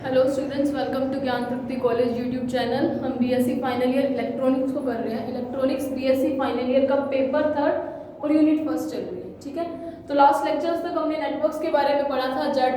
Hello students, welcome to ज्ञान तृप्ति college YouTube channel. हम BSc final year electronics को कर रहे हैं। इलेक्ट्रॉनिक्स बीएससी फाइनल ईयर का पेपर 3 और यूनिट 1 चल रही है। ठीक है, तो लास्ट लेक्चर्स तक हमने नेटवर्क्स के बारे में पढ़ा था। जेड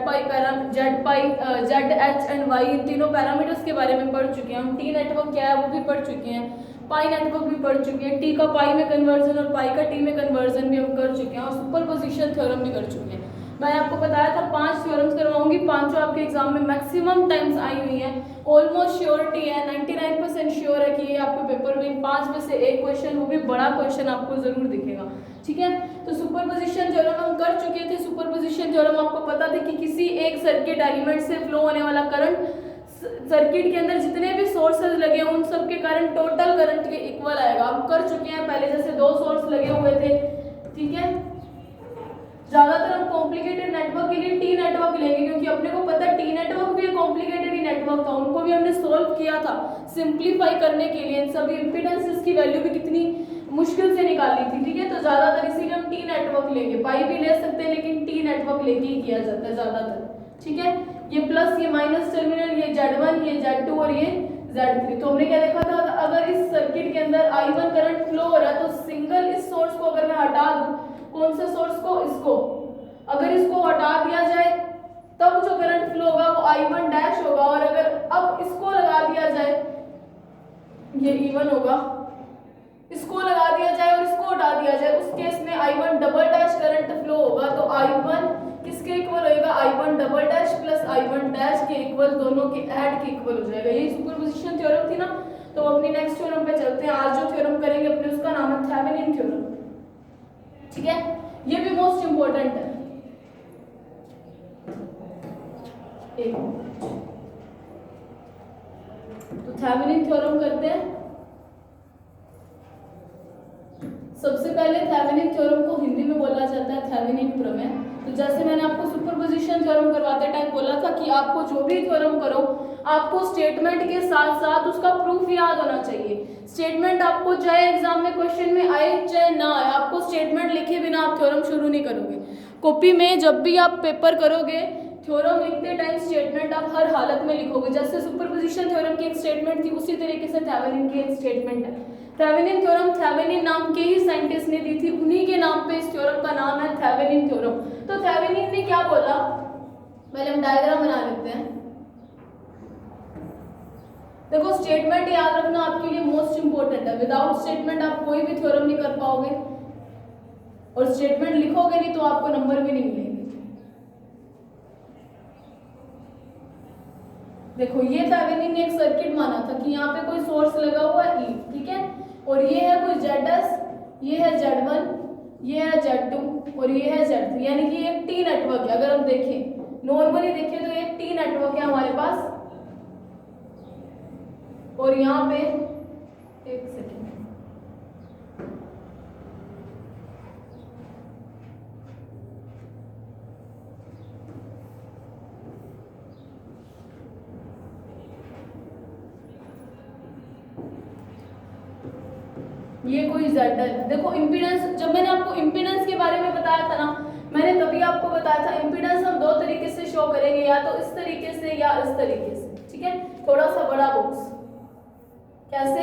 एच एंड वाई, इन तीनों पैरामीटर्स के बारे में पढ़ चुके हैं हम। टी नेटवर्क क्या है वो भी पढ़ चुके हैं, पाई नेटवर्क भी पढ़ चुके हैं, टी का पाई में कन्वर्जन और पाई का टी में कन्वर्जन भी हम कर चुके हैं, और सुपरपोजिशन थ्योरम भी कर चुके हैं। मैंने आपको बताया था 5 थ्योरम्स करवाऊंगी, पांचों आपके एग्जाम में मैक्सिमम टाइम्स आई हुई हैं। ऑलमोस्ट श्योरिटी है, 99% श्योर है कि ये आपके पेपर में इन 5 में से एक क्वेश्चन, वो भी बड़ा क्वेश्चन आपको जरूर दिखेगा। ठीक है, तो सुपरपोजिशन थ्योरम हम कर चुके थे। सुपरपोजिशन थ्योरम आपको पता था कि किसी एक सर्किट एलिमेंट से फ्लो होने वाला करंट सर्किट के अंदर जितने भी सोर्सेज लगे हैं उन सब के करंट टोटल करंट के इक्वल आएगा। हम कर चुके हैं पहले, जैसे 2 सोर्स लगे हुए थे। ठीक है, ज्यादातर हम कॉम्प्लिकेटेड नेटवर्क के लिए टी नेटवर्क लेंगे, क्योंकि अपने को पता है टी नेटवर्क भी एक कॉम्प्लिकेटेड ही नेटवर्क था। उनको भी हमने सोल्व किया था सिंप्लीफाई करने के लिए। इन सभी इंपीडेंसेस की वैल्यू भी कितनी मुश्किल से निकाली थी। ठीक है, तो ज्यादातर इसीलिए हम टी नेटवर्क लेंगे। पाई भी ले सकते हैं लेकिन टी नेटवर्क लेके ही किया जाता है ज्यादातर। ठीक है, ये प्लस ये माइनस टर्मिनल, ये Z1, ये Z2 और ये Z3। तो हमने क्या देखा था, अगर इस सर्किट के अंदर I1 करंट फ्लो हो रहा है तो सिंगल इस सोर्स को अगर मैं हटा दूं, कौन से सोर्स को, इसको, अगर इसको हटा दिया जाए तब जो करंट फ्लो होगा वो I1 डैश होगा, और अगर अब इसको लगा दिया जाए ये E1 होगा, इसको लगा दिया जाए और इसको हटा दिया जाए, उस केस में I1 double dash current flow होगा। तो I1 किसके इक्वल होएगा, I1 double dash plus I1 dash के इक्वल, दोनों के ऐड के इक्वल हो जाएगा। यही सुपरपोजिशन थ्योरम थी ना। तो अपनी नेक्स्ट थ्योरम पे चलते हैं। आज जो थ्योरम करेंगे अपने, उसका नाम है थेवेनिन थ्योरम। ठीक है, ये भी मोस्ट इंपॉर्टेंट है। तो थेवेनिन थ्योरम करते हैं। सबसे पहले थेवेनिन थ्योरम को हिंदी में बोला जाता है थेवेनिन प्रमेय। तो जैसे मैंने आपको सुपरपोजिशन थ्योरम करवाते टाइम बोला था कि आपको जो भी थ्योरम करो, आपको स्टेटमेंट के साथ साथ उसका प्रूफ याद होना चाहिए। स्टेटमेंट आपको चाहे एग्जाम में क्वेश्चन में आए चाहे ना आए, आपको स्टेटमेंट लिखे बिना आप थ्योरम शुरू नहीं करोगे। कॉपी में जब भी आप पेपर करोगे, थ्योरम लिखते टाइम स्टेटमेंट आप हर हालत में लिखोगे। जैसे सुपरपोजिशन थ्योरम की एक स्टेटमेंट थी, उसी तरीके से थेवेनिन की एक स्टेटमेंट है। थेवेनिन थ्योरम थेवेनिन नाम के ही साइंटिस्ट ने दी थी, उन्हीं के नाम पे इस थ्योरम का नाम है थेवेनिन थ्योरम। तो थेवेनिन ने क्या बोला, पहले हम डायग्राम बना लेते हैं। देखो, स्टेटमेंट याद रखना आपके लिए मोस्ट इंपोर्टेंट है। विदाउट स्टेटमेंट आप कोई भी थ्योरम नहीं कर पाओगे, और स्टेटमेंट लिखोगे नहीं तो आपको नंबर भी नहीं मिलेंगे। देखो, ये थेवेनिन ने एक सर्किट माना था कि यहाँ पे कोई सोर्स लगा हुआ है E, ठीक है, और ये है कोई ZS, ये है Z1, ये है Z2 और ये है Z3, यानी कि एक टी नेटवर्क है। अगर हम देखें, नॉर्मली देखें तो एक टी नेटवर्क है हमारे पास। और यहाँ पे एक सेकेंड, ये कोई ZL है। देखो इंपीडेंस, जब मैंने आपको इंपीडेंस के बारे में बताया था ना, मैंने तभी आपको बताया था इंपीडेंस हम 2 तरीके से शो करेंगे, या तो इस तरीके से या इस तरीके से। ठीक है, थोड़ा सा बड़ा बॉक्स, कैसे,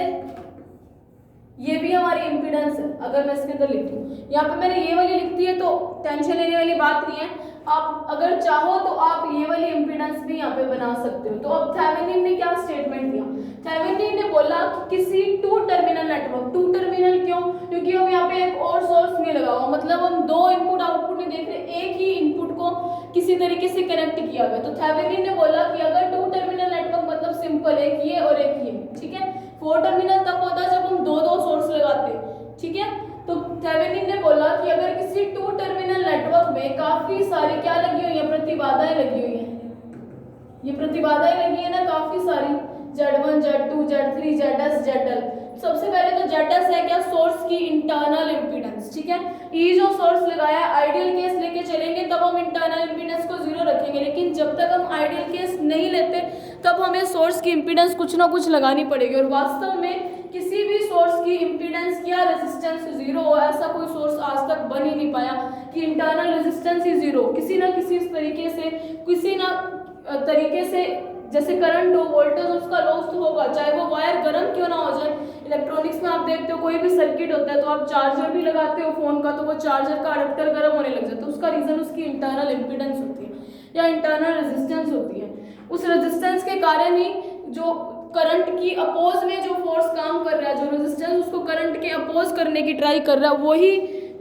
ये भी हमारी इंपीडेंस है। अगर मैं इसके अंदर लिख दूं, यहाँ पे मैंने ये वाली लिख दी है तो टेंशन लेने वाली बात नहीं है। आप अगर चाहो तो आप ये वाली इंपीडेंस भी यहाँ पे बना सकते हो। तो अब थेवेनिन ने क्या स्टेटमेंट दिया, थेवेनिन ने बोला कि किसी 2 टर्मिनल नेटवर्क, 2 टर्मिनल क्यों, क्योंकि हम यहाँ पे एक और सोर्स नहीं लगा हुआ, मतलब हम 2 इनपुट आउटपुट नहीं देख रहे, एक ही इनपुट को किसी तरीके से कनेक्ट किया गया। तो थेवेनिन ने बोला कि अगर 2 टर्मिनल नेटवर्क मतलब सिंपल, एक ये और एक ये। ठीक है, 4 टर्मिनल तब होता है जब हम 2 सोर्स लगाते हैं। ठीक है, तो थेवेनिन ने बोला कि अगर किसी 2 टर्मिनल नेटवर्क में काफी सारी क्या लगी हुई है, प्रतिबाधाएं लगी हुई हैं। ये प्रतिबाधाएं लगी है ना काफी सारी, Z1, Z2, Z3, ZS, ZL। सबसे पहले तो ZS है क्या, सोर्स की इंटरनल इंपीडेंस। ठीक है, ये जो सोर्स लगाया, आइडियल केस लेके चलेंगे तब हम इंटरनल इंपीडेंस को 0 रखेंगे, लेकिन जब तक हम आइडियल केस नहीं लेते तब हमें सोर्स की इंपीडेंस कुछ ना कुछ लगानी पड़ेगी। और वास्तव में किसी भी सोर्स की इंपीडेंस या रेजिस्टेंस 0 हो, ऐसा कोई सोर्स आज तक बन ही नहीं पाया कि इंटरनल रेजिस्टेंस ही 0, किसी ना किसी तरीके से किसी ना तरीके से, जैसे करंट हो, वोल्टेज उसका लॉस होगा, चाहे वो वायर गर्म क्यों ना हो जाए। इलेक्ट्रॉनिक्स में आप देखते हो कोई भी सर्किट होता है तो आप चार्जर भी लगाते हो फोन का, तो वो चार्जर का अडप्टर गर्म होने लग जाता है। उसका रीजन उसकी इंटरनल इम्पीडेंस होती है या इंटरनल रेजिस्टेंस होती है। उस रेजिस्टेंस के कारण ही जो करंट की अपोज में जो फोर्स काम कर रहा है, जो रेजिस्टेंस उसको करंट के अपोज करने की ट्राई कर रहा है, वही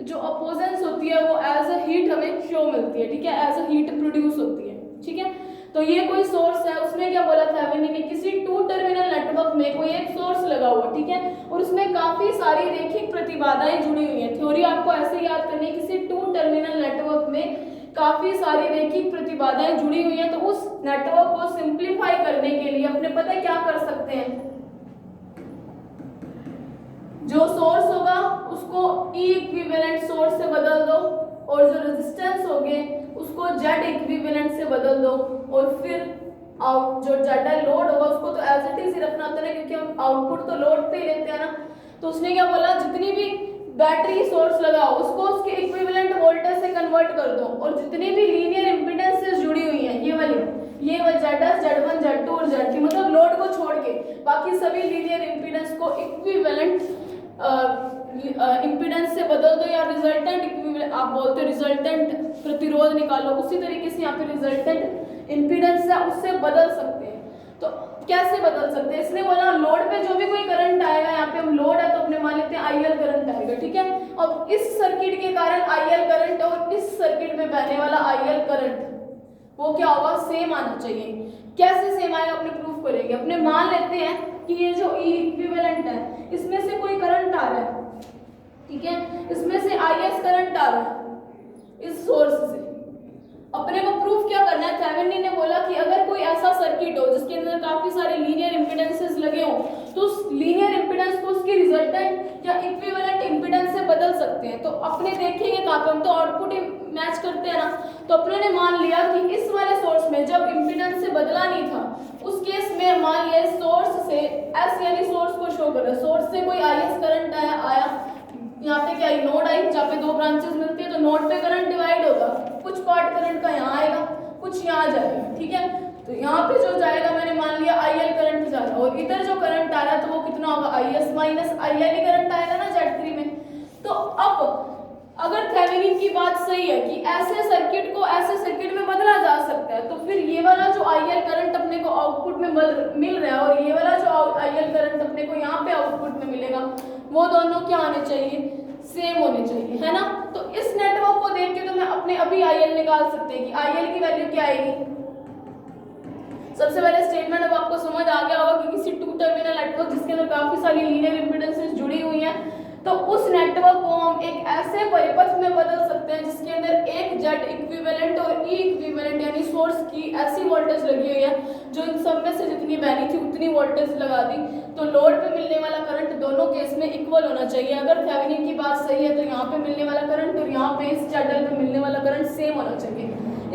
जो अपोजेंस होती है वो एज अ हीट हमें शो मिलती है, ठीक है, एज अ हीट प्रोड्यूस होती है, ठीक है। तो ये कोई सोर्स है, उसमें क्या बोला था मैंने कि किसी टू टर्मिनल नेटवर्क में कोई एक सोर्स लगा हुआ, ठीक है, और उसमें काफी सारी रैखिक प्रतिबाधाएं जुड़ी हुई हैं। थ्योरी आपको ऐसे याद करनी है, किसी टू टर्मिनल नेटवर्क में काफी सारी रैखिक प्रतिबाधाएं जुड़ी हुई हैं, तो उस नेटवर्क को सिंप्लीफाई करने के लिए अपने पता है क्या कर सकते हैं, जो सोर्स होगा उसको ई इक्विवेलेंट सोर्स से बदल दो, और जो रेजिस्टेंस होंगे उसको जेड इक्विवेलेंट से बदल दो, और फिर जो जेड लोड होगा उसको तो एज इट इज ही रखना होता है, क्योंकि हम आउटपुट तो लोड पे ही लेते हैं ना। तो उसने क्या बोला, जितनी भी बैटरी सोर्स लगाओ उसको उसके इक्विवेलेंट वोल्टेज से कन्वर्ट कर दो, और जितनी भी लीनियर इंपीडेंसेस जुड़ी हुई हैं, ये वाली Z1, Z2 और Z3, मतलब लोड को छोड़ के बाकी सभी लीनियर इंपीडेंस को इक्विवेलेंट इंपीडेंस से बदल दो, या रिजल्टेंट इक्विवेलेंट आप बोलते हो, रिजल्टेंट प्रतिरोध निकालो, उसी तरीके से यहाँ पे रिजल्टेंट इंपीडेंस है उससे बदल सकते हैं। तो कैसे बदल सकते हैं, इसने बोला लोड पे जो भी कोई करंट आएगा, यहाँ पे हम लोड है तो अपने मान लेते हैं IL करंट आएगा, ठीक है। अब इस सर्किट के कारण IL करंट और इस सर्किट में बहने वाला IL करंट वो क्या होगा, सेम आना चाहिए। कैसे सेम आएगा अपने प्रूफ करेंगे। अपने मान लेते हैं कि ये जो ई इक्विवेलेंट है इसमें से कोई करंट आ रहा है, ठीक है, इसमें से IS करंट आ रहा है इस सोर्स से। अपने को प्रूफ क्या करना है, थेवेनिन ने बोला कि अगर कोई ऐसा सर्किट हो जिसके अंदर काफी सारे लीनियर इंपीडेंसेस लगे हो, तो उस लीनियर इंपीडेंस को उसकी रिजल्टेंट या इक्विवेलेंट इंपीडेंस से बदल सकते हैं। तो अपने देखेंगे कहाँ पे, हम तो आउटपुट मैच करते हैं ना, तो अपने ने मान लिया कि इस वाले सोर्स में जब इंपीडेंस से बदला नहीं था, उस केस में मान लिया सोर्स से एस यानी सोर्स को शो कर रहा है, सोर्स से कोई IS करंट आया यहाँ पे क्या नोड आई, जहाँ पे दो ब्रांचेस मिलती है तो नोड पे करंट डिवाइड होगा, कुछ पार्ट करंट का यहाँ आएगा, कुछ यहाँ जाएगा, ठीक है। तो यहाँ पे जो जाएगा मैंने मान लिया IL करंट जा रहा है, और इधर जो करंट आ रहा है तो वो कितना होगा, IS minus IL he current आएगा ना Z3 में। तो अब अगर थेवेनिन की बात सही है कि ऐसे सर्किट को ऐसे सर्किट में बदला जा सकता है, तो फिर ये वाला जो IL करंट अपने को आउटपुट में मिल रहा है, और ये वाला जो IL करंट अपने को यहाँ पे आउटपुट में मिलेगा, वो दोनों क्या आने चाहिए, सेम होने चाहिए, है ना। तो इस नेटवर्क को देख के तो मैं अपने अभी IL निकाल सकते हैं कि IL की वैल्यू क्या आएगी। सबसे पहले स्टेटमेंट अब आपको समझ आ गया होगा कि किसी टू टर्मिनल नेटवर्क जिसके अंदर काफी सारी लीनियर इंपीडेंसेस जुड़ी हुई हैं, तो उस नेटवर्क को हम एक ऐसे परिपथ में बदल सकते हैं जिसके अंदर एक Z इक्विवेलेंट और E इक्विवेलेंट यानी सोर्स की ऐसी वोल्टेज लगी हुई है जो इन सब में से जितनी बहनी थी उतनी वोल्टेज लगा दी, तो लोड पे मिलने वाला करंट दोनों केस में इक्वल होना चाहिए। अगर थेवेनिन की बात सही है तो यहाँ पे मिलने वाला करंट और यहाँ पे इस ZL पे मिलने वाला करंट सेम होना चाहिए।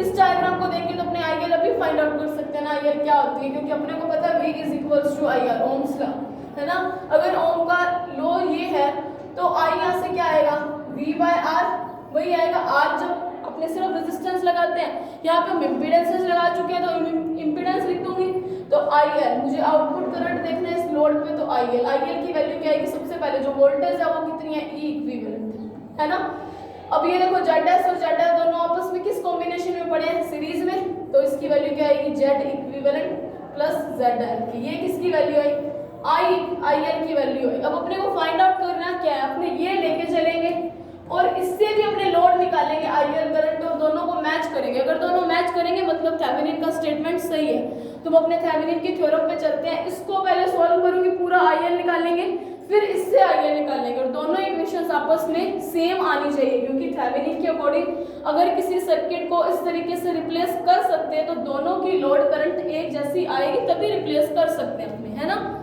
इस डायग्राम को देख के तो अपने IL अभी फाइंड आउट कर सकते हैं ना IL क्या होती है, क्योंकि अपने को पता है V is equals to IR, Ohm's law, है ना। अगर ओम का लॉ ये है तो I यहाँ से क्या आएगा, V बाय R, वही आएगा। R जब अपने सिर्फ रेजिस्टेंस लगाते हैं, यहाँ पे हम इम्पीडेंसेस लगा चुके हैं तो इम्पीडेंस लिख दूंगी, तो IL मुझे आउटपुट करंट देखना है इस लोड पे, तो IL की वैल्यू क्या आएगी, सबसे पहले जो वोल्टेज है वो कितनी है, E इक्विवेलेंट, है ना। अब ये देखो ZS और ZL दोनों आपस में किस कॉम्बिनेशन में पड़े हैं, सीरीज में, तो इसकी वैल्यू क्या आएगी, Z इक्विवेलेंट प्लस ZL की, ये किसकी वैल्यू आई, IL की वैल्यू है। अब अपने को फाइंड आउट करना क्या है, अपने ये लेके चलेंगे और इससे भी अपने लोड निकालेंगे IL करंट, और दोनों को मैच करेंगे। अगर दोनों मैच करेंगे मतलब थेवेनिन का स्टेटमेंट सही है, तो हम अपने थेवेनिन की थ्योरम पे चलते हैं। इसको पहले सॉल्व करूंगी, पूरा IL निकालेंगे, फिर इससे IL निकालेंगे, और दोनों इक्वेशंस आपस में सेम आनी चाहिए, क्योंकि थेवेनिन के अकॉर्डिंग अगर किसी सर्किट को इस तरीके से रिप्लेस कर सकते हैं तो दोनों की लोड करंट एक जैसी आएगी, तभी रिप्लेस कर सकते हैं अपने, है ना।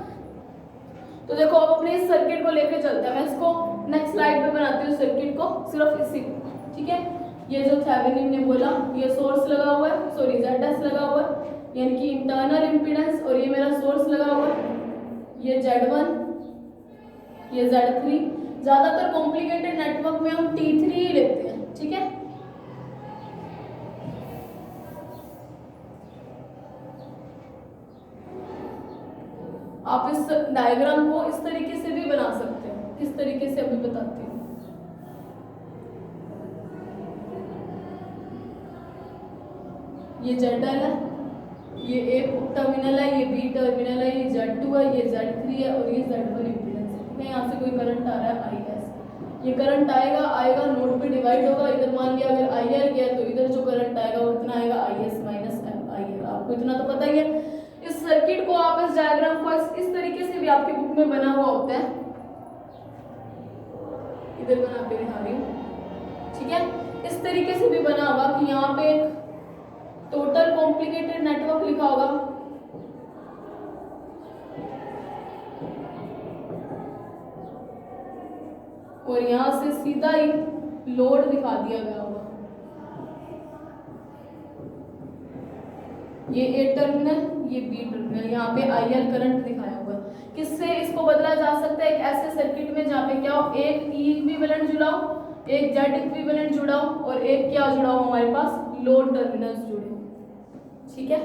तो देखो अब अपने इस सर्किट को लेके चलते हैं, मैं इसको नेक्स्ट स्लाइड पे बनाती हूँ सर्किट को, सिर्फ इसी को, ठीक है। ये जो थेवेनिन ने बोला, ये सोर्स लगा हुआ है, सॉरी ZS लगा हुआ है यानी कि इंटरनल इंपीडेंस, और ये मेरा सोर्स लगा हुआ है, ये Z1, ये Z3। ज्यादातर कॉम्प्लिकेटेड नेटवर्क में हम T3 ही लेते हैं, ठीक है। आप इस डायग्राम को इस तरीके से भी बना सकते हैं। किस तरीके से अभी बताती हूँ। ये ZL है, ये A टर्मिनल है, ये B टर्मिनल है, ये Z2 है, ये Z3 है और ये Z1 इम्पीडेंस है। ठीक है, यहाँ से कोई करंट आ रहा है IS, ये करंट आएगा नोड पे डिवाइड होगा। इधर मान लिया अगर IL गया तो इधर जो करंट आएगा वो इतना आएगा IS माइनस IL। आपको इतना तो पता ही है। इस सर्किट को आप इस डायग्राम को इस तरीके से भी आपके बुक में बना हुआ होता है, इधर बना के दिखा रही हूँ। ठीक है, इस तरीके से भी बना होगा कि यहाँ पे टोटल कॉम्प्लिकेटेड नेटवर्क लिखा होगा, और यहां से सीधा ही लोड दिखा दिया गया होगा। ये A टर्मिनल, ये B टर्मिनल, यहाँ पे IL करंट दिखाया होगा। किससे इसको बदला जा सकता है? एक ऐसे सर्किट में जहाँ पे क्या हो, एक E इक्विवेलेंट जुड़ा हो, एक Z इक्विवेलेंट जुड़ा हो और एक क्या जुड़ा हो हमारे पास, लोड टर्मिनल्स जुड़े हो। ठीक है,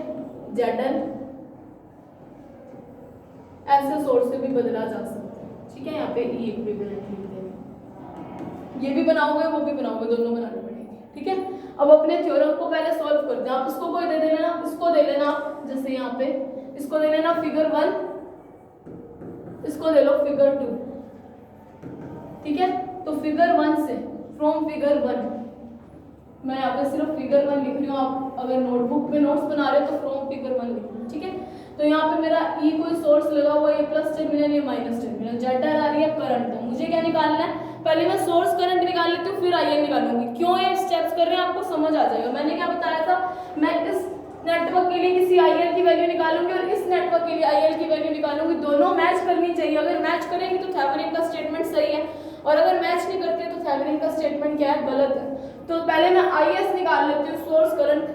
ZL ऐसे सोर्स से भी बदला जा सकता है। ठीक है, यहाँ पे E इक्विवेलेंट लिख देंगे, ये भी बनाओगे वो भी बनाओगे, दोनों बनाने पड़ेंगे। ठीक है, अब अपने थ्योरम को पहले सॉल्व करते हैं। आप इसको कोई दे देना, इसको दे लेना, जैसे यहाँ पे इसको दे लेना फिगर 1, इसको दे लो फिगर 2। ठीक है, तो फिगर 1 से फ्रॉम फिगर 1, मैं यहाँ पे सिर्फ फिगर 1 लिख रही हूँ। आप अगर नोटबुक पे नोट्स बना रहे हो तो फ्रॉम फिगर 1 लिखना। ठीक है, तो यहाँ पे मेरा E कोई सोर्स लगा हुआ है, ये प्लस टर्मिनल, ये माइनस टर्मिनल, ZL आ रही है करंट। तो मुझे क्या निकालना है, पहले मैं सोर्स करंट निकाल लेती हूँ, फिर IL निकालूंगी। क्यों ये स्टेप्स कर रहे हैं आपको समझ आ जाएगा। मैंने क्या बताया था, मैं इस नेटवर्क के लिए किसी IL की वैल्यू निकालूंगी और इस नेटवर्क के लिए IL की वैल्यू निकालूंगी। दोनों मैच करनी चाहिए। अगर मैच करेंगे तो थेवेनिन का स्टेटमेंट सही है, और अगर मैच नहीं करते तो थेवेनिन का स्टेटमेंट क्या है, गलत है। तो पहले मैं IS निकाल लेती हूँ, सोर्स करंट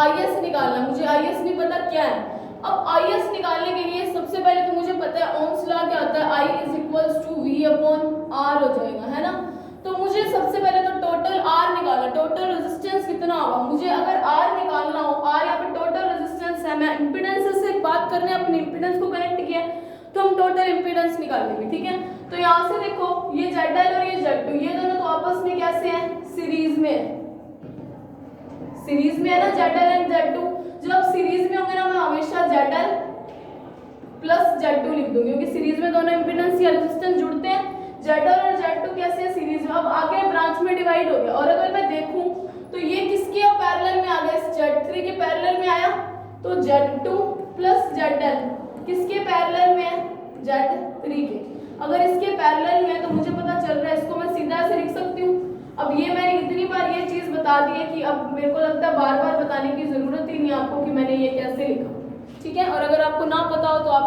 IS निकालना। मुझे IS नहीं पता क्या है। अब IS निकालने के लिए सबसे पहले तो मुझे पता है ओम्स लॉ क्या होता है, I = V/R हो जाएगा, है ना। तो मुझे सबसे पहले तो टोटल R निकालना, टोटल रेजिस्टेंस कितना होगा। मुझे अगर R निकालना हो, R यहाँ पे टोटल रेजिस्टेंस है, मैं इम्पीडेंस से बात करने अपने इम्पीडेंस को कनेक्ट किया तो हम टोटल इम्पीडेंस निकालेंगे। ठीक है, तो यहाँ से देखो ये ZL और ये Z2, ये दोनों तो आपस में कैसे हैं, सीरीज में है। सीरीज में है ना ZL एंड Z2। जब सीरीज में होंगे ना, मैं हमेशा ZL प्लस Z2 लिख दूंगी, क्योंकि सीरीज में दोनों इम्पीडेंस या रेजिस्टेंस जुड़ते हैं। ZL और Z2 कैसे है, सीरीज में। अब आगे ब्रांच में डिवाइड हो गया, और अगर मैं देखूं तो ये किसके पैरेलल में आ गया, Z3 के पैरेलल में आया। तो Z2 प्लस ZL किसके पैरेलल में है, Z3 के। अगर इसके पैरेलल में है तो मुझे पता चल रहा है, इसको मैं सीधा ऐसे लिख सकती हूँ। अब ये मैंने इतनी बार ये चीज बता दी है कि अब मेरे को लगता है बार बार बताने की जरूरत ही नहीं आपको कि मैंने ये कैसे लिखा। ठीक है, और अगर आपको ना पता हो तो आप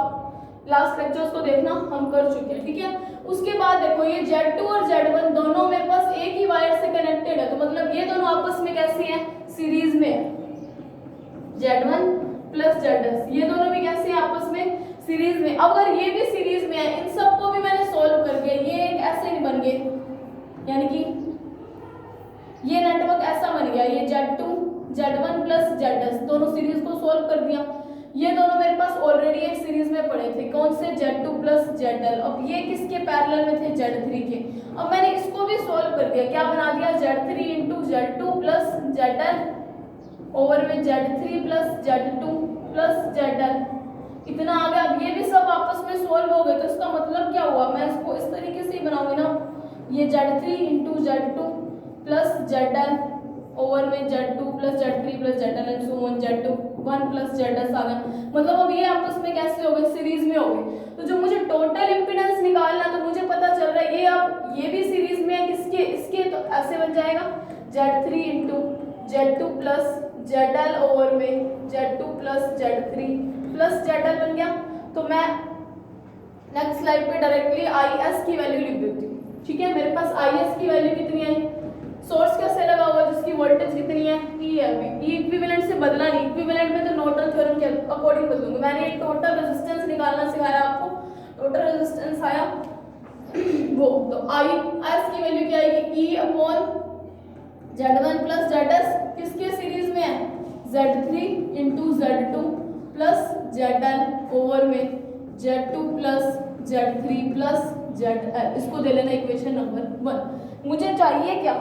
लास्ट लेक्चर्स को देखना, हम कर चुके हैं। ठीक है, उसके बाद देखो ये Z2 और Z1 दोनों मेरे पास एक ही वायर से कनेक्टेड है, तो मतलब ये दोनों आपस में कैसे हैं, सीरीज में है। Z1 प्लस ZS ये दोनों भी कैसे हैं, आपस में सीरीज में। अगर ये भी सीरीज में है, इन सबको भी मैंने सॉल्व कर दिया, ये एक ऐसे नहीं बन गए, यानी कि ये नेटवर्क ऐसा बन गया, ये Z2 Z1 प्लस ZS दोनों सीरीज को सॉल्व कर दिया। ये दोनों मेरे पास ऑलरेडी एक सीरीज में पड़े थे, कौन से, Z2 प्लस ZL। अब ये किसके पैरेलल में थे, Z3 के। अब मैंने इसको भी सॉल्व कर दिया, क्या बना दिया, Z3 into Z2 plus ZL over में Z3 plus Z2 plus ZL, इतना आ गया। अब ये भी सब आपस में सॉल्व हो गए, तो इसका मतलब क्या हुआ, मैं इसको इस तरीके से ही बनाऊंगी ना, ये Z3 into Z2 plus ZL over में Z2 plus Z3 plus ZL and so on Z2 1 plus ZS आ गया। मतलब अब ये आपस में कैसे हो गए, सीरीज में हो गए। तो जो मुझे टोटल इंपीडेंस निकालना, तो मुझे पता चल रहा है ये अब ये भी सीरीज में है किसके, इसके। तो ऐसे बन जाएगा Z3 into Z2 plus ZL over में Z2 plus Z3 plus ZL बन गया। तो मैं नेक्स्ट स्लाइड पे डायरेक्टली IS की वैल्यू लिख देती हूँ। ठीक है, मेरे पास IS की वैल्यू कितनी आई, सोर्स कैसे लगा हुआ, जिसकी वोल्टेज कितनी है, E है। अभी E इक्विवेलेंट से बदला नहीं, इक्विवेलेंट में तो नॉर्टन थ्योरम के अकॉर्डिंग बदलूंगी। मैंने एक टोटल रेजिस्टेंस निकालना सिखाया आपको, टोटल रेजिस्टेंस आया वो, तो IS की वैल्यू क्या आएगी, E upon Z1 plus ZS किसके सीरीज में है, Z3 into Z2 plus Z L over में Z2 plus Z3 plus ZL, इसको दे लेना इक्वेशन नंबर 1। मुझे चाहिए क्या,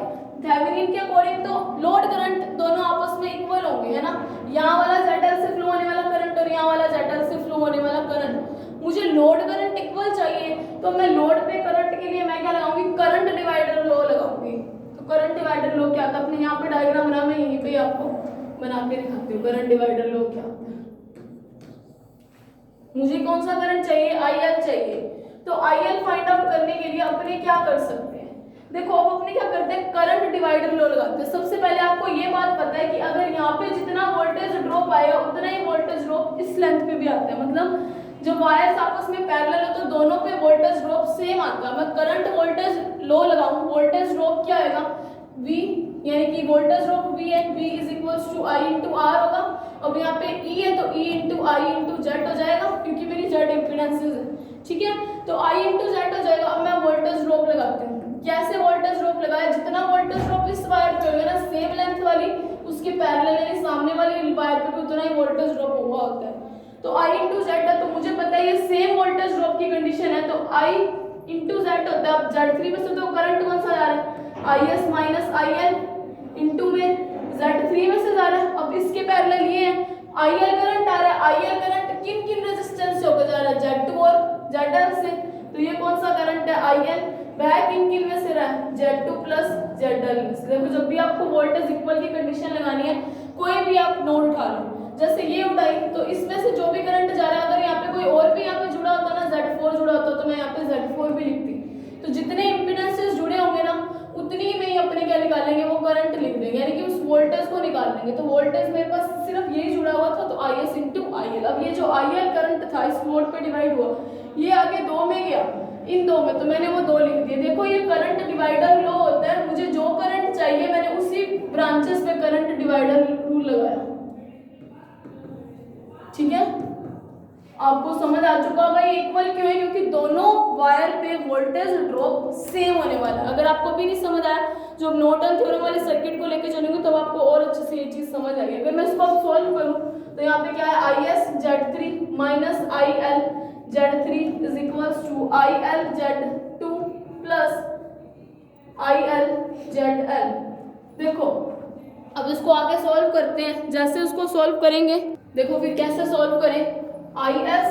थेवेनिन के अकॉर्डिंग तो लोड करंट दोनों आपस में इक्वल होंगे, है ना, यहाँ वाला ZL से फ्लो होने वाला करंट और यहाँ वाला ZL से फ्लो होने वाला करंट। मुझे लोड करंट इक्वल चाहिए, तो मैं लोड पे करंट के लिए मैं क्या लगाऊंगी, करंट डिवाइडर लॉ लगाऊंगी। तो करंट डिवाइडर लॉ क्या था, अपने यहाँ पे डायग्राम बना, मैं यहीं पे आपको बना के दिखाती हूँ करंट डिवाइडर लॉ क्या होता है। मुझे कौन सा करंट चाहिए, IL चाहिए। तो IL फाइंड आउट करने के लिए अपने क्या कर सकते हैं, देखो अब अपने क्या करते हैं, करंट डिवाइडर लॉ लगाते हैं। सबसे पहले आपको ये बात पता है कि अगर यहाँ पे जितना वोल्टेज ड्रॉप आएगा उतना ही वोल्टेज ड्रॉप इस लेंथ पे भी आता है, मतलब जब वायर्स आपस में पैरेलल हो तो दोनों पे वोल्टेज ड्रॉप सेम आता है। मैं करंट वोल्टेज लॉ लगाऊं, वोल्टेज ड्रॉप क्या आएगा, V, यानी कि वोल्टेज ड्रॉप V है, V is equals to I into R होगा। अब यहाँ पे E है तो E into I into Z हो जाएगा, क्योंकि मेरी Z इम्पीडेंसेस है, ठीक है, तो I इंटू Z हो जाएगा। अब मैं वोल्टेज ड्रॉप लगाती हूँ, कैसे वोल्टेज ड्रॉप लगाया, जितना वोल्टेज ड्रॉप इस वायर पे होगा ना सेम लेंथ वाली, उसके पैरेलल यानी सामने वाली वायर पे उतना ही वोल्टेज ड्रॉप हुआ होता है। तो I इंटू Z है, तो मुझे पता है ये सेम वोल्टेज ड्रॉप की कंडीशन है, तो I इंटू Z होता है। अब Z3 में से तो करंट कौन सा जा रहा है, IS माइनस IL इंटू में Z3 में से जा रहा है। अब इसके पैरेलल ये है, IL करंट आ रहा है, IL करंट किन किन रेजिस्टेंस से होकर जा रहा है, Z2 और ZL से, तो ये कौन सा करंट है, IL, वह किन किन में से रहा है, Z2 प्लस ZL में से। देखो जब भी आपको वोल्टेज इक्वल की कंडीशन लगानी है, कोई भी आप नोड उठा लो, जैसे ये उठाई तो इसमें से जो भी करंट जा रहा है, अगर यहाँ पे कोई और भी यहाँ पे जुड़ा होता ना, Z4 जुड़ा होता तो मैं यहाँ पे Z4 भी लिखती। तो जितने इम्पीडेंसेस जुड़े होंगे ना उतनी में ही अपने क्या निकालेंगे, वो करंट लिख देंगे, यानी कि उस वोल्टेज को निकाल देंगे। तो वोल्टेज मेरे पास सिर्फ यही जुड़ा हुआ था, तो IS इंटू IL। अब ये जो IL करंट था इस नोड पे डिवाइड हुआ, ये आगे 2 में गया, इन 2 में, तो मैंने वो 2 लिख दिए। देखो ये करंट डिवाइडर लॉ होता है, मुझे जो करंट चाहिए मैंने उसी ब्रांचेस पे करंट डिवाइडर रूल लगाया, ठीक है। आपको समझ आ चुका होगा ये इक्वल क्यों है, क्योंकि दोनों वायर पे वोल्टेज ड्रॉप सेम होने वाला है। अगर आपको भी नहीं समझ आया, जो नॉर्टन थ्योरम वाले सर्किट को लेके चलूंगी तब आपको और अच्छे से ये चीज समझ आएगी। अगर मैं इसको अब सॉल्व करूं तो यहाँ पे क्या है, IS Z3 minus IL Z3 is equals to IL Z2 plus IL ZL। देखो अब इसको आगे सॉल्व करते हैं, जैसे उसको सॉल्व करेंगे, देखो फिर कैसे सॉल्व करें, IS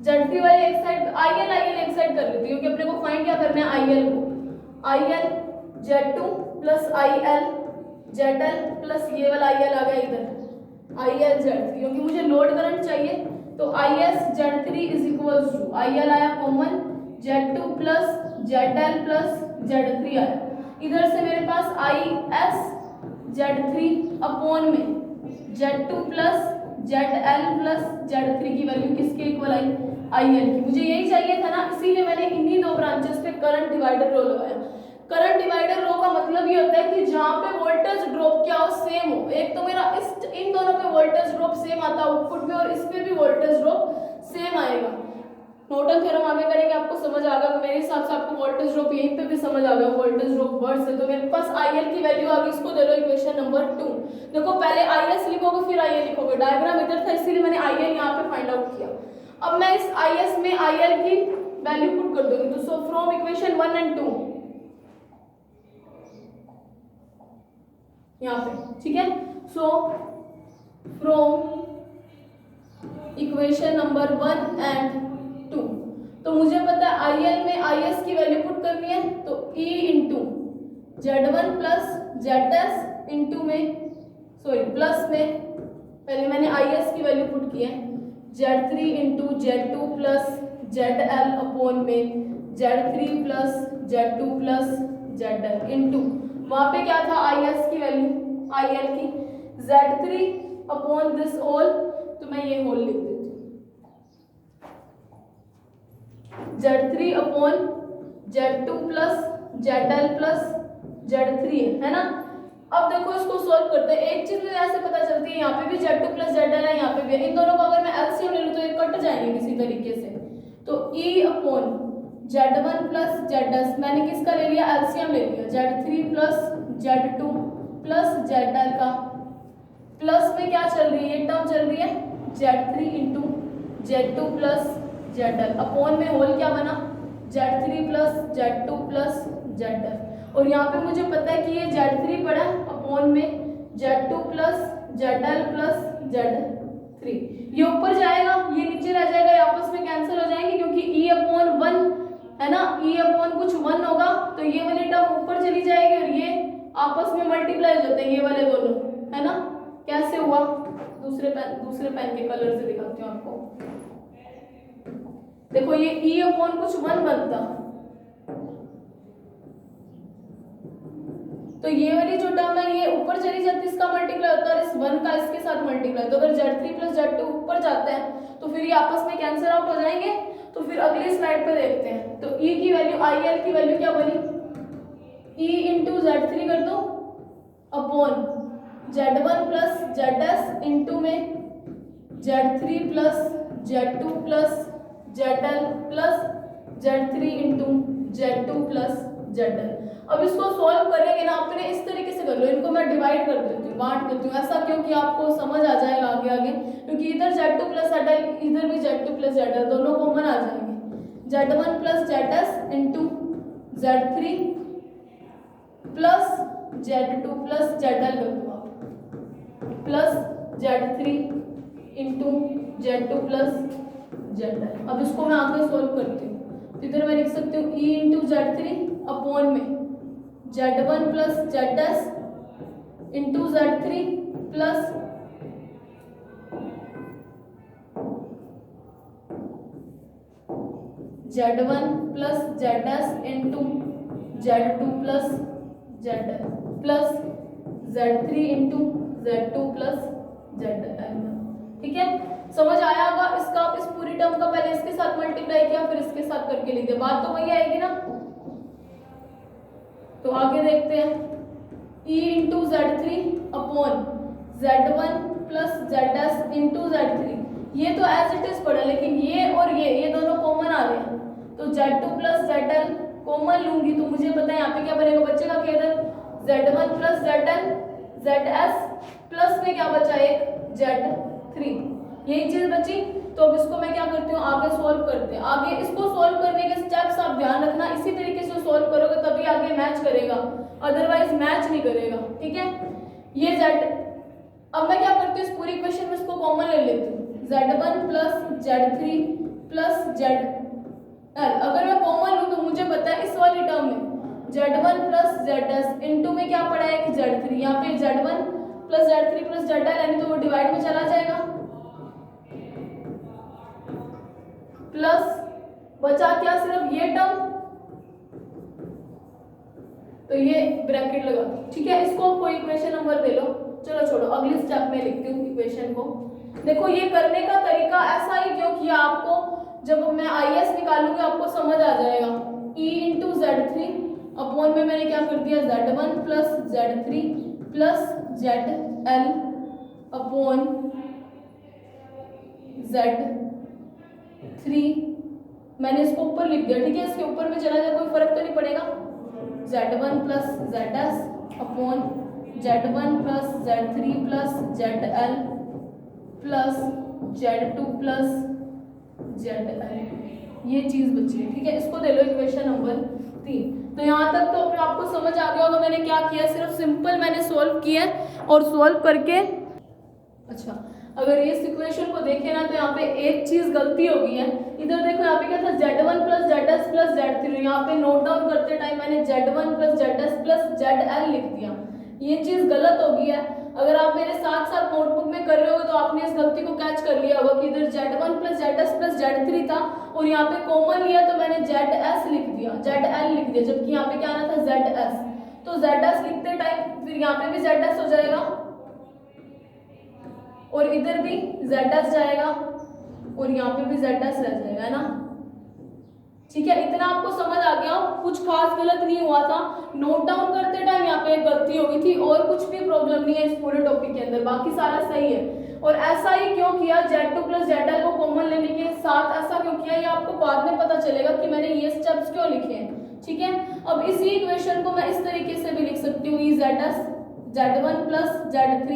Z3 वाले एक साइड, IL एक साइड कर लेते हैं, क्योंकि अपने को फाइंड क्या करना है, IL को, IL Z2 plus IL ZL plus ये वाला IL आ गया इधर, IL Z3, क्योंकि मुझे लोड करंट चाहिए। तो IS Z3 is equals to IL आया common, Z2 plus ZL plus Z3 आया, इधर से मेरे पास IS Z3 अपॉन में Z2 plus ZL plus Z3 की वैल्यू किसके इक्वल आई, IL की। मुझे यही चाहिए था ना, इसीलिए मैंने इन्हीं 2 ब्रांचेस पे करंट डिवाइडर लॉ लगाया। करंट डिवाइडर लॉ का मतलब ये होता है कि जहाँ पे वोल्टेज ड्रॉप क्या हो, सेम हो। एक तो मेरा इन दोनों पे वोल्टेज ड्रॉप सेम आता है आउटपुट में, और इस पे भी वोल्टेज ड्रॉप सेम आएगा। नॉर्टन थ्योरम आगे करेंगे, आपको समझ आ गया। मेरे हिसाब से आपको वोल्टेज ड्रॉप यहीं पे भी समझ आ गया, वोल्टेज ड्रॉप वर्ड से। तो मेरे पास IL की वैल्यू आ गई, इसको दे लो इक्वेशन नंबर 2। देखो पहले IS लिखोगे फिर IL लिखोगे, डायग्राम इधर था इसीलिए मैंने IL यहाँ पे फाइंड आउट किया। अब मैं इस IS में IL की वैल्यू पुट कर दूंगी, तो सो फ्रॉम इक्वेशन 1 एंड 2 यहाँ पे, ठीक है। So from equation number 1 and 2, तो मुझे पता है IL में IS की वैल्यू पुट करनी है, तो E into Z1 plus ZS into में प्लस में, पहले मैंने IS की वैल्यू पुट की है, Z3 into Z2 plus ZL upon में Z3 plus Z2 plus ZL into वहाँ पे क्या था IS की वैल्यू, IL की Z3 अपॉन दिस होल, तो मैं ये होल लिख देती हूँ, Z3 upon Z2 plus ZL plus Z3 है ना। अब देखो इसको सॉल्व करते हैं, एक चीज मुझे ऐसे पता चलती है, यहाँ पे भी Z2 प्लस ZL है, यहाँ पे भी, इन दोनों को अगर मैं LCM ले लूँ तो ये कट जाएंगे किसी तरीके से। तो E upon Z1 plus ZS, मैंने किसका ले लिया, LCM ले लिया, Z3 plus Z2 plus ZL का, प्लस में क्या चल रही है, ये टर्म चल रही है Z3 into Z2 plus ZL upon में होल क्या बना Z3 plus Z2 plus ZL। और यहाँ पे मुझे पता है कि ये Z3 पड़ा अपॉन में Z2 plus ZL plus Z3। ये ऊपर जाएगा, ये नीचे रह जाएगा, ये आपस में कैंसिल हो जाएंगे क्योंकि E अपॉन 1 है ना, E अपॉन कुछ 1 होगा तो ये वाली टर्म ऊपर चली जाएगी और ये आपस में मल्टीप्लाई हो जाते हैं ये वाले दोनों, है ना। कैसे हुआ, दूसरे पेन के कलर से दिखाती हूँ आपको। देखो ये E अपॉन कुछ 1 बनता तो ये वाली जो टर्म है ये ऊपर चली जाती, इसका मल्टीप्लाई होता है और इस 1 का इसके साथ मल्टीप्लाई। तो अगर Z3 प्लस Z2 ऊपर जाते हैं तो फिर ये आपस में कैंसिल आउट हो जाएंगे। तो फिर अगली स्लाइड पे देखते हैं। तो E की वैल्यू IL की वैल्यू क्या बनी, E इंटू Z3 कर दो upon Z1 plus ZS into में Z3 plus Z2 plus ZL plus Z3 into Z2 plus ZL। अब इसको सॉल्व करेंगे ना अपने इस तरीके से कर लो, इनको मैं डिवाइड कर देती हूँ, बांट देती हूँ। ऐसा क्योंकि आपको समझ आ जाएगा आगे आगे, क्योंकि इधर Z2 प्लस ZL इधर भी Z2 प्लस ZL दोनों कॉमन आ जाएंगे। Z1 plus ZS into Z3 plus Z2 plus ZL कर दो आप, plus Z3 into Z2 plus ZL। अब इसको मैं आगे सॉल्व करती हूँ। तो इधर मैं लिख सकती हूँ E इंटू Z3 अपॉन में Z1 plus ZS into Z3 plus Z1 plus ZS into Z2 plus ZL plus Z3 into Z2 plus ZL। ठीक है, समझ आया होगा। इसका इस पूरी टर्म का पहले इसके साथ मल्टीप्लाई किया फिर इसके साथ करके लिख दिया, बात तो वही आएगी ना। तो आगे देखते हैं, E into Z3 upon Z1 plus ZS into Z3। ये तो एज इट इज पड़ा, लेकिन ये और ये दोनों कॉमन आ रहे हैं तो Z2 प्लस ZL कॉमन लूंगी तो मुझे पता है यहाँ पे क्या बनेगा, बचेगा क्या इधर Z1 plus ZL ZS plus में क्या बचा एक Z3, यही चीज बची। तो अब इसको मैं क्या करती हूँ आगे सोल्व करते हैं। आगे इसको सोल्व करने के स्टेप्स आप ध्यान रखना, इसी तरीके से सोल्व करोगे तभी आगे मैच करेगा, अदरवाइज मैच नहीं करेगा। ठीक है, ये Z, अब मैं क्या करती हूँ इस पूरी इक्वेशन में इसको कॉमन ले लेती हूँ, Z1 plus Z3 plus ZL। अगर मैं कॉमन लूँ तो मुझे पता है इस वाली टर्म में Z1 प्लस ZS इंटू में क्या पड़ा है कि Z3, यहाँ पे Z1 plus Z3 plus ZL यानी तो वो डिवाइड में चला जाएगा, प्लस बचा क्या सिर्फ ये टर्म, तो ये ब्रैकेट लगा दो। ठीक है, इसको कोई इक्वेशन नंबर दे लो, चलो छोड़ो अगली स्टेप में लिखती हूँ इक्वेशन को। देखो ये करने का तरीका ऐसा ही क्यों किया, आपको जब मैं IS निकालूंगी आपको समझ आ जाएगा। E इंटू Z3 अपॉन में मैंने क्या कर दिया Z1 plus Z3 plus ZL upon Z3, मैंने इसको ऊपर लिख दिया। ठीक है, इसके ऊपर में चला जाए कोई फर्क तो नहीं पड़ेगा। Z1 plus ZS upon Z1 plus Z3 plus ZL plus Z2 plus ZL, ये चीज बची है। ठीक है, इसको दे लो इक्वेशन नंबर 3। तो यहाँ तक तो अपने आपको समझ आ गया होगा मैंने क्या किया, सिर्फ सिंपल मैंने सोल्व किया और सोल्व करके। अच्छा, अगर इस इक्वेशन को देखें ना तो यहाँ पे एक चीज गलती हो गई है। इधर देखो यहाँ पे क्या था Z1 plus ZS plus Z3, यहाँ पे नोट डाउन करते टाइम मैंने Z1 plus ZS plus ZL लिख दिया, ये चीज गलत हो गई है। अगर आप मेरे साथ साथ नोटबुक में कर रहे हो तो आपने इस गलती को कैच कर लिया होगा कि इधर Z1 plus ZS plus Z3 था और यहाँ पे कॉमन लिया तो मैंने ZS लिख दिया, ZL लिख दिया, जबकि यहाँ पे क्या आना था ZS। तो ZS लिखते टाइम फिर यहाँ पे भी ZS हो जाएगा और इधर भी ZS जाएगा और यहाँ पे भी ZS रह जाएगा, है ना। ठीक है, इतना आपको समझ आ गया, कुछ खास गलत नहीं हुआ था। नोट डाउन करते टाइम यहाँ पे एक गलती हो गई थी और कुछ भी प्रॉब्लम नहीं है इस पूरे टॉपिक के अंदर, बाकी सारा सही है। और ऐसा ही क्यों किया, Z2 प्लस ZL को कॉमन लेने के साथ ऐसा क्यों किया, ये आपको बाद में पता चलेगा कि मैंने ये स्टेप्स क्यों लिखे हैं। ठीक है, अब इसी इक्वेशन को मैं इस तरीके से भी लिख सकती हूँ, ZS Z1 plus Z3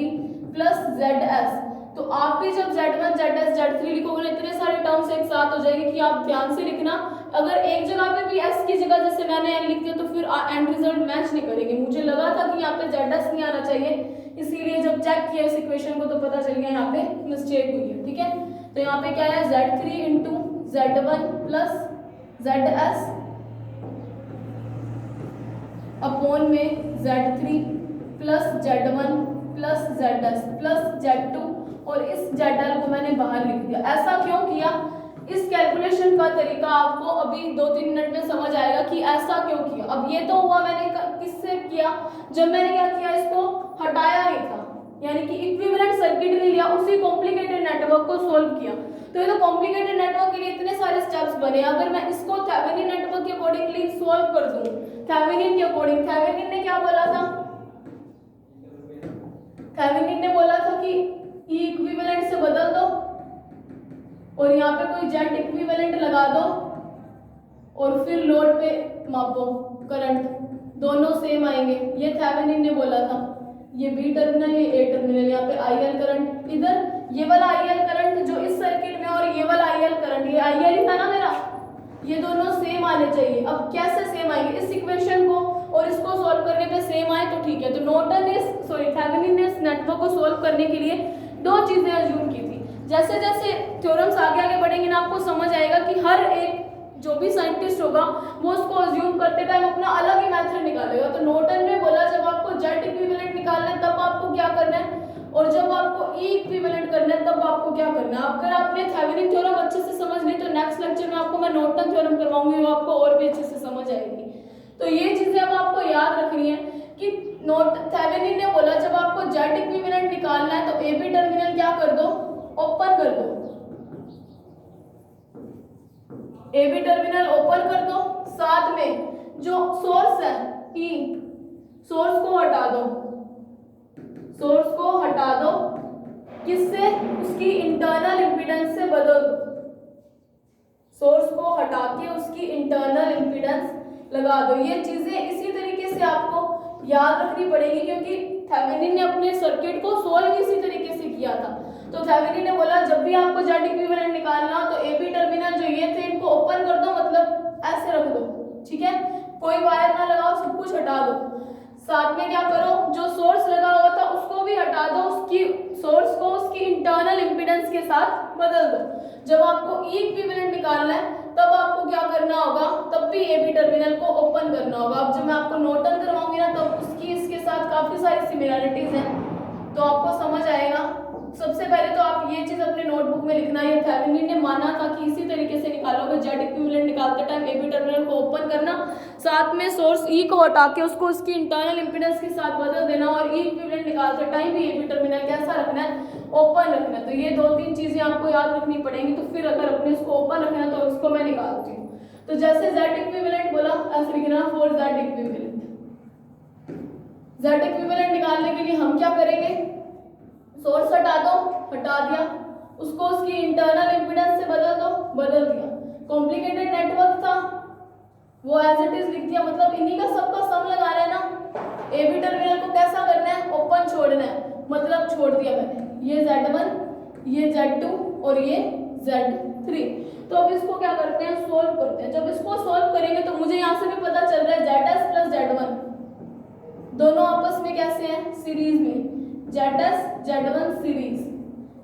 plus ZS तो आप भी जब Z1 ZS Z3 लिखोगे ना, इतने सारे टर्म्स एक साथ हो जाएंगे कि आप ध्यान से लिखना। अगर एक जगह पे भी S की जगह जैसे मैंने N लिख दिया तो फिर एंड रिजल्ट मैच नहीं करेंगे। मुझे लगा था कि यहाँ पे ZS नहीं आना चाहिए, इसीलिए जब चेक किया इस इक्वेशन को तो पता चल गया यहाँ पे मिस्टेक हुई है। ठीक है, तो यहाँ पे क्या है Z3 into Z1 plus ZS upon में Z3 plus Z1 plus ZS plus Z2 और इस ZL को मैंने बाहर लिख दिया। ऐसा क्यों किया? इस कैलकुलेशन का तरीका आपको अभी 2-3 मिनट में समझ आएगा कि ऐसा क्यों किया। अब ये तो हुआ मैंने किससे किया, जब मैंने क्या किया, इसको हटाया नहीं था, यानी कि इक्विवेलेंट सर्किट नहीं लिया, उसी कॉम्प्लिकेटेड नेटवर्क को सोल्व किया। तो ये तो कॉम्प्लिकेटेड नेटवर्क के लिए इतने सारे स्टेप्स बने। अगर मैं इसको थेवेनिन नेटवर्क के अकॉर्डिंगली सोल्व कर दूं, थेवेनिन के अकॉर्डिंग, थेवेनिन ने क्या बोला था, थेवेनिन ने बोला था कि E इक्विवेलेंट से बदल दो और यहाँ पे कोई Z इक्विवेलेंट लगा दो और फिर लोड पे मापो करंट, दोनों सेम आएंगे। ये थेवेनिन ने बोला था। ये B टर्मिनल, ये A टर्मिनल, यहाँ पे IL करंट, इधर ये वाला IL करंट जो इस सर्किट में और ये वाला IL करंट, ये IL ही था ना मेरा, ये दोनों सेम आने चाहिए। अब कैसे सेम आएंगे? इस इक्वेशन को और इसको सॉल्व करने पे सेम आए तो ठीक है। तो नॉर्टन ने थेवेनिन ने इस नेटवर्क को सॉल्व करने के लिए दो चीजें अज्यूम की थी। जैसे जैसे थ्योरम्स आगे आगे बढ़ेंगे ना, आपको समझ आएगा कि हर एक जो भी साइंटिस्ट होगा वो उसको अज्यूम करते टाइम अपना अलग ही मेथड निकालेगा। तो नॉर्टन ने बोला जब आपको Z इक्विवेलेंट निकालना है तब आपको क्या करना है, और जब आपको E इक्विवेलेंट करना है तब आपको क्या करना है। अगर आपने थेवेनिन थ्योरम अच्छे से समझ ली तो नेक्स्ट लेक्चर में आपको मैं नॉर्टन थ्योरम करवाऊंगी, वो आपको और भी अच्छे से समझ आएगी। तो ये चीजें अब आपको याद रखनी है कि थेवेनिन ने बोला जब आपको Z इक्विवेलेंट निकालना है तो AB टर्मिनल क्या कर दो, ओपन कर दो, AB टर्मिनल ओपन कर दो। साथ में जो सोर्स है E, सोर्स को हटा दो, सोर्स को हटा दो, किससे, उसकी इंटरनल इंपीडेंस से बदल दो। सोर्स को हटा के उसकी इंटरनल इंपीडेंस लगा दो। ये चीजें इसी तरीके से आपको याद रखनी पड़ेगी क्योंकि थेवेनिन ने अपने सर्किट को सोल्व इसी तरीके से किया था। तो थेवेनिन ने बोला जब भी आपको Z इक्विवेलेंट निकालना हो तो AB टर्मिनल जो ये थे इनको ओपन कर दो, मतलब ऐसे रख दो। ठीक है, कोई वायर ना लगाओ, सब कुछ हटा दो। साथ में क्या करो, जो सोर्स लगा हुआ था उसको भी हटा दो, उसकी सोर्स को उसकी इंटरनल इंपीडेंस के साथ बदल दो। जब आपको E इक्विवेलेंट निकालना है तब आपको क्या करना होगा, तब भी AB टर्मिनल को ओपन करना होगा। अब जब मैं आपको नॉर्टन करवाऊंगी ना तब उसकी इसके साथ काफी सारी सिमिलरिटीज हैं, तो आपको समझ आएगा। सबसे पहले तो आप ये चीज अपने नोटबुक में लिखना है, थेवेनिन ने माना था कि इसी तरीके से निकालोगे, Z इक्विवेलेंट निकालते टाइम AB टर्मिनल को ओपन करना, साथ में सोर्स E को हटा के उसको उसकी इंटरनल इंपीडेंस के साथ बदल देना, और E इक्विवेलेंट निकालते टाइम भी AB टर्मिनल कैसा रखना है, ओपन रखना है। तो ये 2-3 चीजें आपको याद रखनी पड़ेंगी। तो फिर अगर अपने इसको ओपन रखना है तो उसको मैं निकालती हूँ। तो जैसे Z इक्विवेलेंट बोला ऐसे लिखना for Z equivalent. Z equivalent निकालने के लिए हम क्या करेंगे, सोर्स हटा दो, हटा दिया, उसको उसकी इंटरनल इंपीडेंस से बदल दो, बदल दिया। कॉम्प्लिकेटेड नेटवर्क था वो एज इट इज लिख दिया, मतलब इन्हीं का सबका सम लगाना है ना। AB टर्मिनल को कैसा करना है, ओपन छोड़ना है, मतलब छोड़ दिया मैंने, ये Z1, ये Z2 और ये Z3। तो अब इसको क्या करते हैं, सोल्व करते हैं। जब इसको सोल्व करेंगे तो मुझे यहाँ से भी पता चल रहा है ZS प्लस Z1 दोनों आपस में कैसे हैं, सीरीज में, ZS Z1 सीरीज।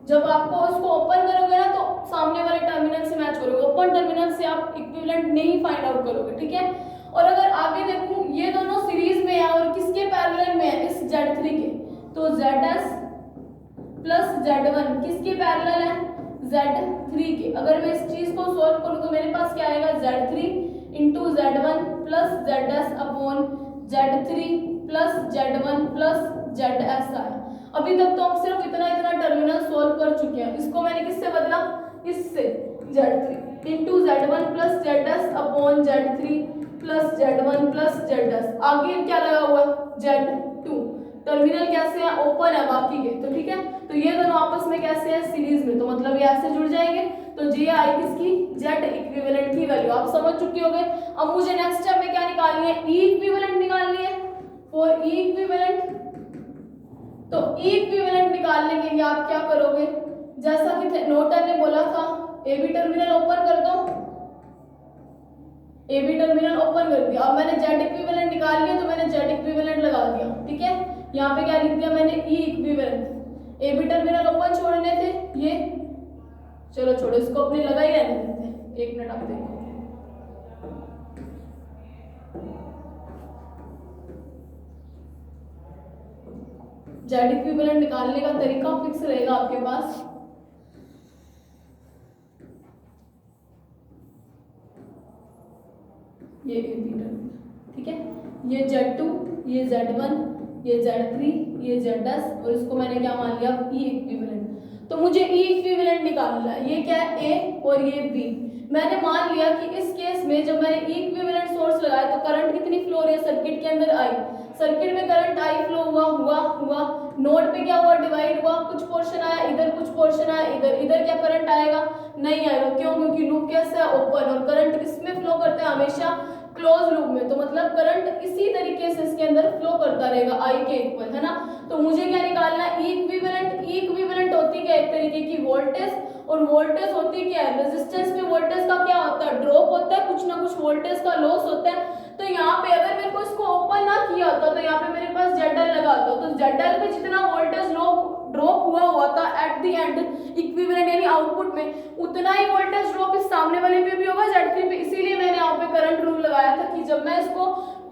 जब आपको इसको ओपन करोगे ना तो सामने वाले टर्मिनल से मैच करोगे, ओपन टर्मिनल से आप इक्विवेलेंट नहीं फाइंड आउट करोगे। ठीक है, और अगर आगे देखूं ये दोनों सीरीज में है और किसके पैरेलल में है, इस Z3 के, तो ZS प्लस Z1 किसके पैरेलल है, Z3 के। अगर मैं इस चीज को सोल्व करूं तो मेरे पास क्या आएगा, Z3 into Z1 plus ZS upon Z3 plus Z1 plus ZS आया। अभी तक तो हम सिर्फ इतना टर्मिनल सोल्व कर चुके हैं। इसको मैंने किससे बदला, इससे, Z3 into Z1 plus ZS upon Z3 plus Z1 plus ZS। आगे क्या लगा हुआ, Z2। टर्मिनल कैसे है, ओपन है बाकी के, तो ठीक है। तो ये दोनों आपस में कैसे हैं, सीरीज में, तो मतलब ये ऐसे जुड़ जाएंगे। तो ये आई किसकी, Z इक्विवेलेंट की वैल्यू आप समझ चुके होंगे। अब मुझे नेक्स्ट स्टेप में क्या निकालनी है, E इक्विवेलेंट निकालनी है। फॉर E इक्विवेलेंट तो ई इक्विवेलेंट निकालने के लिए आप क्या करोगे, जैसा कि नोटन ने बोला था, ए बी टर्मिनल ओपन कर दो, ए बी टर्मिनल ओपन कर दिया। अब मैंने जेड इक्विवेलेंट निकाल लिया तो मैंने जेड इक्विवेलेंट लगा दिया, ठीक है। यहाँ पे क्या लिख दिया मैंने, E equivalent. A B terminal open छोड़ने थे ये, चलो छोड़ो इसको, अपने लगा ही रहने देते हैं। एक मिनट आप देखो, जेड इक्विवेलेंट निकालने का तरीका फिक्स रहेगा आपके पास। ये ए बी टर्मिनल, ठीक है। ये Z2, ये Z1, ये Z3, ये ZS, और इसको मैंने क्या मान लिया, ई इक्विवेलेंट। तो मुझे ई इक्विवेलेंट निकालना है। ये क्या है, ए और ये बी। मैंने मान लिया कि इस केस में जब मैंने ई इक्विवेलेंट सोर्स लगाया तो करंट कितनी फ्लो हो रही है सर्किट के अंदर, आई। सर्किट में करंट आई फ्लो हुआ, नोड पे क्या हुआ, डिवाइड हुआ, कुछ पोर्शन आया इधर, कुछ पोर्शन आया इधर। इधर क्या करंट आएगा, नहीं आएगा। क्यों, क्योंकि लूप कैसा है, ओपन। और करंट किसमें फ्लो करते हैं, हमेशा क्लोज लूप में। तो मतलब करंट इसी तरीके से इसके अंदर फ्लो करता रहेगा, आई के इक्वल, है ना। तो मुझे क्या निकालना है, ई इक्विवेलेंट। ई इक्विवेलेंट होती क्या, एक तरीके की वोल्टेज, और वोल्टेज होती क्या है, रेजिस्टेंस में वोल्टेज का क्या होता है, ड्रॉप होता है, कुछ ना कुछ वोल्टेज का लॉस होता है। तो यहाँ पे अगर मेरे को इसको ओपन ना किया होता तो यहाँ पे मेरे पास ZL लगा होता, तो ZL पे जितना वोल्टेज ड्रॉप हुआ था एट द एंड इक्विवेलेंट यानी आउटपुट में, उतना ही वोल्टेज ड्रॉप इस सामने वाले पे भी होगा, Z3 पे। इसीलिए मैंने यहाँ पे करंट रूल लगाया था कि जब मैं इसको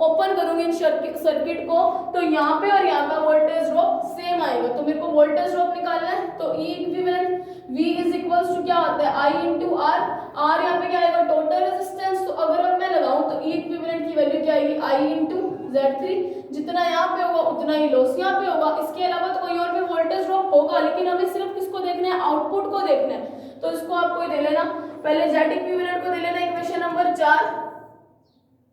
ओपन करूंगी इन सर्किट को तो यहाँ पे और यहाँ का वोल्टेज ड्रॉप सेम आएगा। तो मेरे को वोल्टेज ड्रॉप निकालना है, तो E equivalent V is equals to क्या होता है, I इंटू आर। आर यहाँ पे क्या आएगा, टोटल रेजिस्टेंस। तो अगर अब मैं लगाऊं तो ई इक्विवेलेंट की वैल्यू क्या आएगी, I इंटू Z3। जितना यहाँ पे होगा उतना ही लॉस यहाँ पे होगा। इसके अलावा तो कोई और भी वोल्टेज ड्रॉप होगा, लेकिन हमें सिर्फ किसको देखना है, आउटपुट को देखना है। तो इसको आपको दे लेना, पहले Z इक्विवेलेंट को दे लेना इक्वेशन नंबर 4,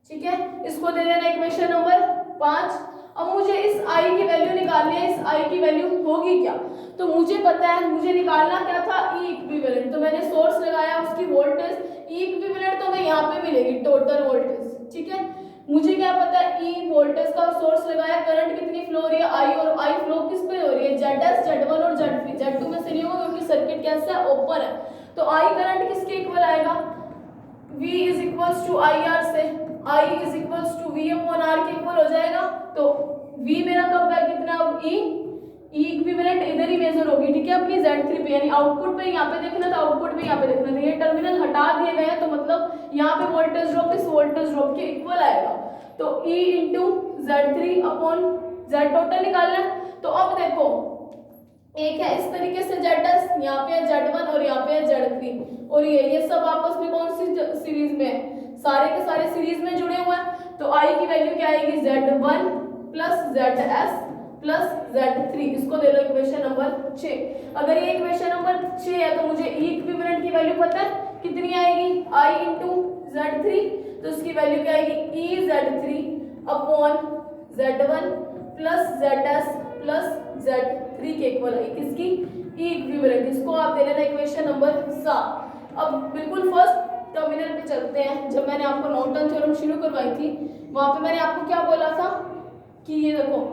ठीक है। इसको दे देना इक्वेशन नंबर 5। अब मुझे इस I की वैल्यू निकालनी है। इस I की वैल्यू होगी क्या, तो मुझे पता है, मुझे निकालना क्या था, ई इक्विवेलेंट। तो मैंने सोर्स लगाया, उसकी वोल्टेज ई इक्विवेलेंट तो हमें यहाँ पे मिलेगी टोटल वोल्टेज, ठीक है। मुझे क्या पता है, ई वोल्टेज का सोर्स लगाया, करंट कितनी फ्लो हो रही है, आई, और आई फ्लो किस पे हो रही है, ZS, Z1 और Z3। Z2 में से नहीं होगा क्योंकि सर्किट कैसा है, ओपन है। तो आई करंट किसके इक्वल आएगा, V is equals to I R से, I is equals to V upon R के इक्वल हो जाएगा। तो V मेरा कब है, कितना, अब E इक्विवेलेंट इधर ही मेजर होगी, ठीक है, अपनी Z3 पे, यानी आउटपुट पे यहाँ पे देखना था, आउटपुट पे यहाँ पे देखना था। ये टर्मिनल हटा दिए गए हैं तो मतलब यहाँ पे वोल्टेज ड्रॉप इस वोल्टेज ड्रॉप के इक्वल आएगा। तो E into Z3 upon Z total निकालना है। तो अब देखो, एक है इस तरीके से ZS, यहाँ पे है Z1 और यहाँ पे है Z3, और ये सब आपस में कौन सी सीरीज में है, सारे के सारे सीरीज में जुड़े हुए हैं। तो I की वैल्यू क्या आएगी, Z1 plus ZS plus Z3। इसको दे लो इक्वेशन नंबर 6। अगर ये इक्वेशन नंबर 6 है तो मुझे ई इक्विवेलेंट की वैल्यू पता है कितनी आएगी, I इंटू Z3। तो इसकी वैल्यू क्या आएगी, ई Z3 upon Z1 plus ZS plus Z3 के इक्वल है किसकी, ई इक्विवेलेंट। इसको आप दे लेना इक्वेशन नंबर 7। अब बिल्कुल फर्स्ट टर्मिनल पे चलते हैं। जब मैंने आपको नॉर्टन थ्योरम शुरू करवाई थी वहां पे मैंने आपको क्या बोला था कि ये देखो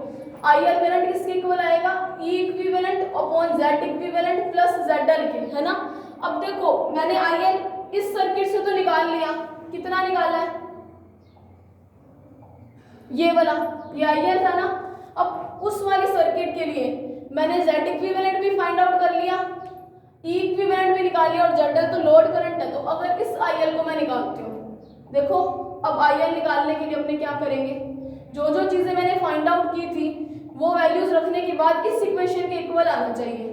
IR करंट किसके इक्वल आएगा, E equivalent upon Z equivalent plus ZL के, है ना। अब देखो मैंने IL इस सर्किट से तो निकाल लिया, कितना निकाला है, ये वाला, ये IL था ना। अब उस वाली सर्किट के लिए मैंने Z इक्विवेलेंट भी फाइंड आउट कर लिया, ई इक्विवेलेंट भी निकाल लिया, और ZL तो लोड करंट है। तो अगर इस IL को मैं निकालती हूँ, देखो अब IL निकालने के लिए अपने क्या करेंगे, जो जो चीजें मैंने फाइंड आउट की थी वो वैल्यूज रखने के बाद इस इक्वेशन के इक्वल आना चाहिए।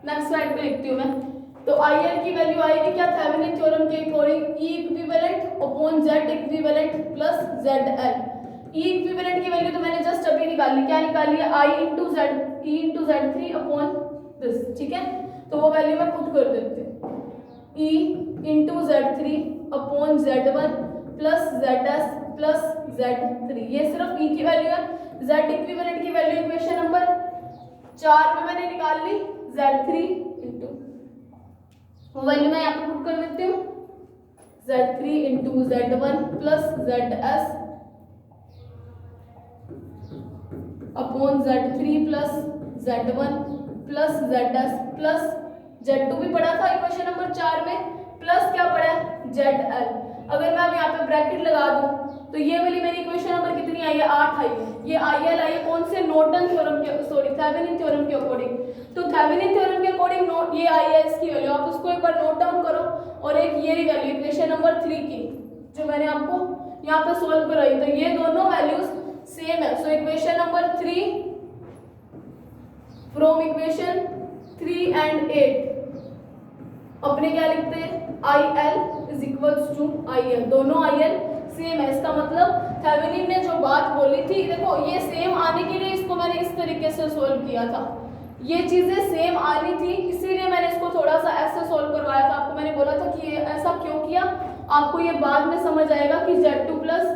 नेक्स्ट स्लाइड पे लिखती हूँ मैं। तो IL की वैल्यू आएगी क्या, थेवेनिन थ्योरम के according E equivalent upon Z equivalent plus ZL। E equivalent की वैल्यू तो मैंने जस्ट अभी निकाली, क्या निकाली है, I into Z, E into Z3 upon this, ठीक है। तो वो वैल्यू मैं पुट कर देती हूँ, E into Z3 upon Z1 plus ZS plus Z3। ये सिर्फ E की वैल्यू है। Z इक्विवेलेंट की वैल्यू इक्वेशन नंबर 4 में मैंने निकाल ली, Z3 इंटू वो वैल्यू मैं यहाँ पे पुट कर देती हूँ, Z3 into Z1 plus ZS upon Z3 plus Z1 plus ZS plus Z2 भी पढ़ा था इक्वेशन नंबर 4 में, प्लस क्या पढ़ा है ZL। अगर मैं अब यहाँ पे ब्रैकेट लगा दूं तो ये वाली मेरी इक्वेशन नंबर कितनी आई है 8 आई है। ये IL आई है कौन से नॉर्टन थ्योरम के सॉरी थेवेनिन थ्योरम के अकॉर्डिंग। तो थेवेनिन थ्योरम के अकॉर्डिंग ये आई है इसकी वैल्यू, आप उसको एक बार नोट डाउन करो। और एक ये वैल्यू इक्वेशन नंबर 3 की जो मैंने आपको यहाँ पे सोल्व कराई, तो ये दोनों वैल्यूज सेम है। So equation number 3 from equation 3 and 8 अपने क्या लिखते हैं IL is equals to IL, दोनों IL सेम है। इसका मतलब थेवेनिन ने जो बात बोली थी, देखो ये सेम आने के लिए इसको मैंने इस तरीके से सोल्व किया था, ये चीजें सेम आनी थी इसीलिए मैंने इसको थोड़ा सा ऐसे सोल्व करवाया था। आपको मैंने बोला था कि ये ऐसा क्यों किया, आपको ये बाद में समझ आएगा कि Z2 प्लस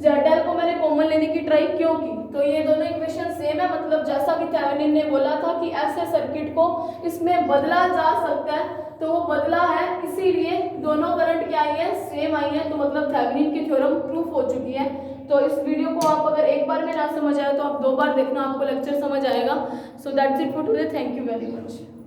ZL को मैंने कॉमन लेने की ट्राई क्यों की। तो ये दोनों इक्वेशन सेम है, मतलब जैसा कि थेवेनिन ने बोला था कि ऐसे सर्किट को इसमें बदला जा सकता है, तो वो बदला है, इसीलिए दोनों करंट क्या आई है सेम आई है। तो मतलब थेवेनिन की थ्योरम प्रूफ हो चुकी है। तो इस वीडियो को आप अगर एक बार में ना समझ आए तो आप 2 बार देखना, आपको लेक्चर समझ आएगा। So that's it for today, thank you very much.